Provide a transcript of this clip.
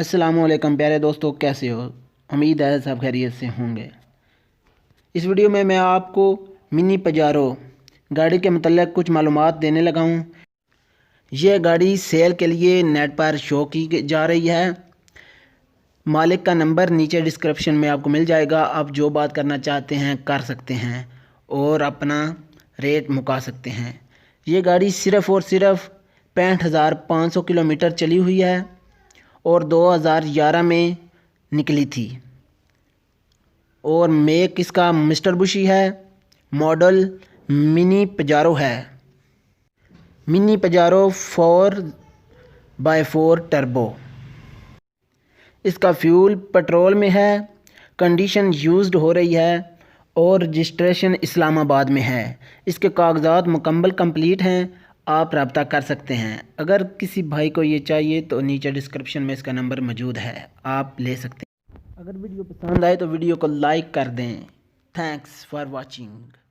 अस्सलामुअलैकुम प्यारे दोस्तों, कैसे हो? उम्मीद है सब खैरियत से होंगे। इस वीडियो में मैं आपको मिनी पजारो गाड़ी के मतलब कुछ मालूमात देने लगा हूँ। यह गाड़ी सेल के लिए नेट पर शो की जा रही है। मालिक का नंबर नीचे डिस्क्रिप्शन में आपको मिल जाएगा। आप जो बात करना चाहते हैं कर सकते हैं और अपना रेट मुका सकते हैं। ये गाड़ी सिर्फ़ और सिर्फ 65,500 किलोमीटर चली हुई है और 2011 में निकली थी और मेक इसका मिस्टर बुशी है। मॉडल मिनी पजारो है। Mini Pajero 4x4 turbo. इसका फ्यूल पेट्रोल में है। कंडीशन यूज्ड हो रही है और रजिस्ट्रेशन इस्लामाबाद में है। इसके कागजात मुकम्मल कंप्लीट हैं। आप रब्ता कर सकते हैं। अगर किसी भाई को ये चाहिए तो नीचे डिस्क्रिप्शन में इसका नंबर मौजूद है, आप ले सकते हैं। अगर वीडियो पसंद आए तो वीडियो को लाइक कर दें। Thanks for watching.